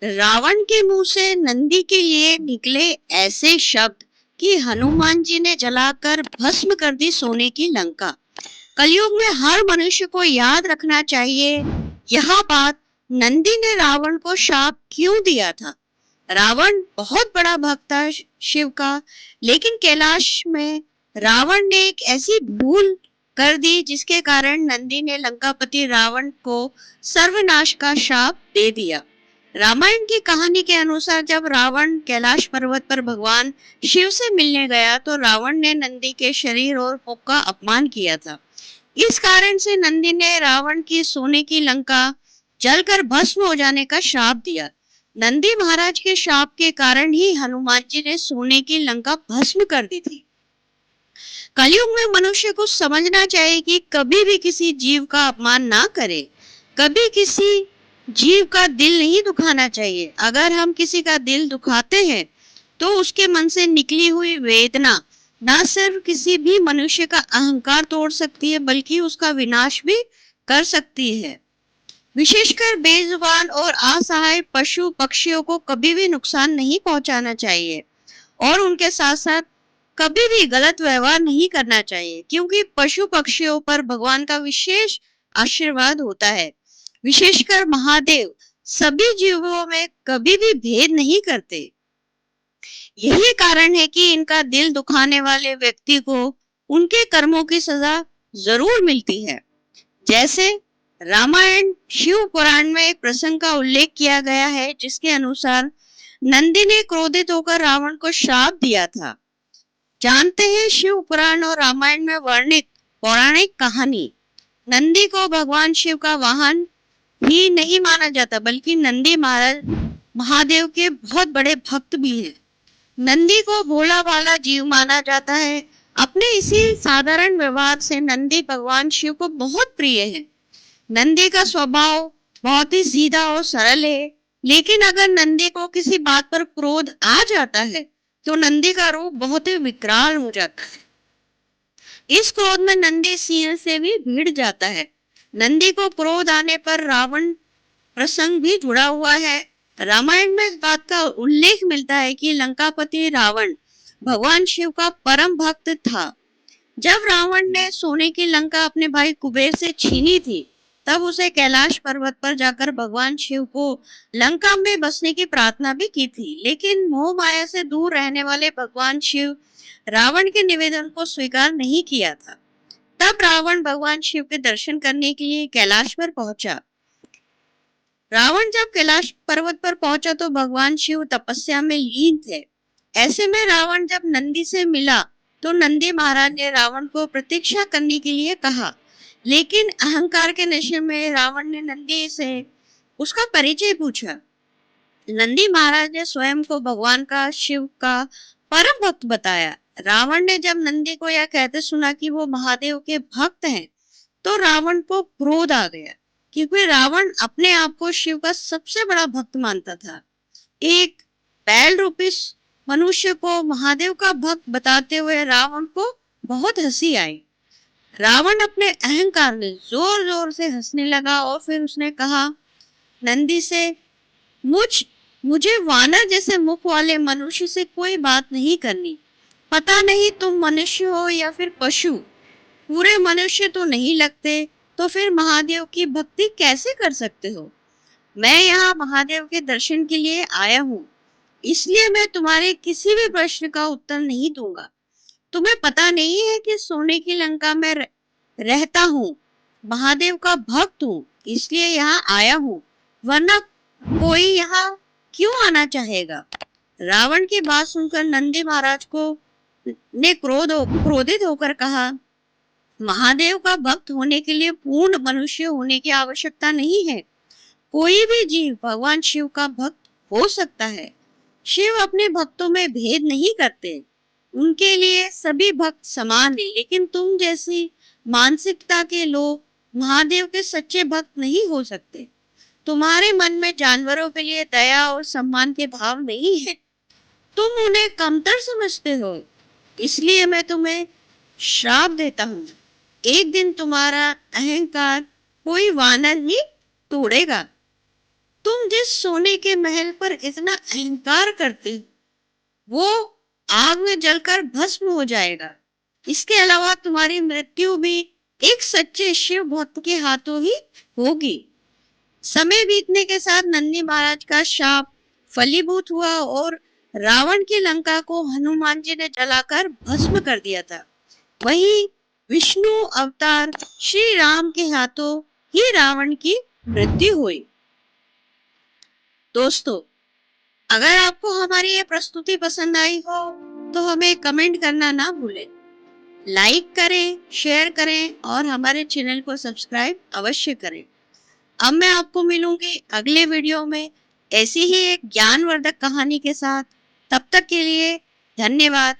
रावण के मुंह से नंदी के लिए निकले ऐसे शब्द कि हनुमान जी ने जलाकर भस्म कर दी सोने की लंका। कलयुग में हर मनुष्य को याद रखना चाहिए यह बात, नंदी ने रावण को शाप क्यों दिया था। रावण बहुत बड़ा भक्त था शिव का, लेकिन कैलाश में रावण ने एक ऐसी भूल कर दी जिसके कारण नंदी ने लंकापति रावण को सर्वनाश का शाप दे दिया। रामायण की कहानी के अनुसार जब रावण कैलाश पर्वत पर भगवान शिव से मिलने गया तो रावण ने नंदी के शरीर और मुख का अपमान किया था। इस कारण से नंदी ने रावण की सोने की लंका जलकर भस्म हो जाने का श्राप दिया। नंदी महाराज के श्राप के कारण ही हनुमान जी ने सोने की लंका भस्म कर दी थी। कलयुग में मनुष्य को समझना चाहिए कि कभी भी किसी जीव का अपमान ना करे, कभी किसी जीव का दिल नहीं दुखाना चाहिए। अगर हम किसी का दिल दुखाते हैं तो उसके मन से निकली हुई वेदना न सिर्फ किसी भी मनुष्य का अहंकार तोड़ सकती है बल्कि उसका विनाश भी कर सकती है। विशेषकर बेजुबान और असहाय पशु पक्षियों को कभी भी नुकसान नहीं पहुंचाना चाहिए और उनके साथ साथ कभी भी गलत व्यवहार नहीं करना चाहिए, क्योंकि पशु पक्षियों पर भगवान का विशेष आशीर्वाद होता है। विशेषकर महादेव सभी जीवों में कभी भी भेद नहीं करते। यही कारण है कि इनका दिल दुखाने वाले व्यक्ति को उनके कर्मों की सजा जरूर मिलती है। जैसे रामायण शिव पुराण में एक प्रसंग का उल्लेख किया गया है जिसके अनुसार नंदी ने क्रोधित होकर रावण को श्राप दिया था। जानते हैं शिव पुराण और रामायण में वर्णित पौराणिक कहानी। नंदी को भगवान शिव का वाहन ही नहीं माना जाता बल्कि नंदी महाराज महादेव के बहुत बड़े भक्त भी हैं। नंदी को भोला भाला जीव माना जाता है। अपने इसी साधारण व्यवहार से नंदी भगवान शिव को बहुत प्रिय है। नंदी का स्वभाव बहुत ही सीधा और सरल है, लेकिन अगर नंदी को किसी बात पर क्रोध आ जाता है तो नंदी का रूप बहुत ही विकराल हो जाता है। इस क्रोध में नंदी सिंह से भी भिड़ जाता है। नंदी को क्रोध आने पर रावण प्रसंग भी जुड़ा हुआ है। रामायण में इस बात का उल्लेख मिलता है कि लंकापति रावण भगवान शिव का परम भक्त था। जब रावण ने सोने की लंका अपने भाई कुबेर से छीनी थी तब उसे कैलाश पर्वत पर जाकर भगवान शिव को लंका में बसने की प्रार्थना भी की थी, लेकिन मोह माया से दूर रहने वाले भगवान शिव रावण के निवेदन को स्वीकार नहीं किया था। तब रावण भगवान शिव के दर्शन करने के लिए कैलाश पर पहुंचा। रावण जब कैलाश पर्वत पर पहुंचा तो भगवान शिव तपस्या में लीन थे। ऐसे में रावण जब नंदी से मिला तो नंदी महाराज ने रावण को प्रतीक्षा करने के लिए कहा, लेकिन अहंकार के नशे में रावण ने नंदी से उसका परिचय पूछा। नंदी महाराज ने स्वयं को भगवान का शिव का परम भक्त बताया। रावण ने जब नंदी को यह कहते सुना कि वो महादेव के भक्त हैं तो रावण को क्रोध आ गया, क्योंकि रावण अपने आप को शिव का सबसे बड़ा भक्त मानता था। एक बैल रूपी मनुष्य को महादेव का भक्त बताते हुए रावण को बहुत हंसी आई। रावण अपने अहंकार में जोर जोर से हंसने लगा और फिर उसने कहा नंदी से, मुझे वानर जैसे मुख वाले मनुष्य से कोई बात नहीं करनी। पता नहीं तुम मनुष्य हो या फिर पशु, पूरे मनुष्य तो नहीं लगते, तो फिर महादेव की भक्ति कैसे कर सकते हो। मैं यहाँ महादेव के दर्शन के लिए आया हूँ, इसलिए मैं तुम्हारे किसी भी प्रश्न का उत्तर नहीं दूंगा। तुम्हें पता नहीं है कि सोने की लंका में रहता हूँ, महादेव का भक्त हूँ, इसलिए यहाँ आया हूँ, वरना कोई यहाँ क्यों आना चाहेगा। रावण की बात सुनकर नंदी महाराज को ने क्रोधित होकर कहा, महादेव का भक्त होने के लिए पूर्ण मनुष्य होने की आवश्यकता नहीं है। कोई भी जीव भगवान शिव का भक्त हो सकता है। शिव अपने भक्तों में भेद नहीं करते, उनके लिए सभी भक्त समान हैं, लेकिन तुम जैसी मानसिकता के लोग महादेव के सच्चे भक्त नहीं हो सकते। तुम्हारे मन में जानवरों के लिए दया और सम्मान के भाव नहीं है, तुम उन्हें कमतर समझते हो। इसलिए मैं तुम्हें श्राप देता हूँ, एक दिन तुम्हारा अहंकार कोई वानर ही तोड़ेगा। तुम जिस सोने के महल पर इतना अहंकार करते वो आग में जलकर भस्म हो जाएगा। इसके अलावा तुम्हारी मृत्यु भी एक सच्चे शिव भक्त के हाथों ही होगी। समय बीतने के साथ नंदी महाराज का शाप फलीभूत हुआ और रावण की लंका को हनुमान जी ने जलाकर भस्म कर दिया था। वहीं विष्णु अवतार श्री राम के हाथों ही रावण की मृत्यु हुई। दोस्तों, अगर आपको हमारी ये प्रस्तुति पसंद आई हो तो हमें कमेंट करना ना भूलें। लाइक करें, शेयर करें और हमारे चैनल को सब्सक्राइब अवश्य करें। अब मैं आपको मिलूंगी अगले वीडियो में ऐसी ही एक ज्ञानवर्धक कहानी के साथ। तब तक के लिए धन्यवाद।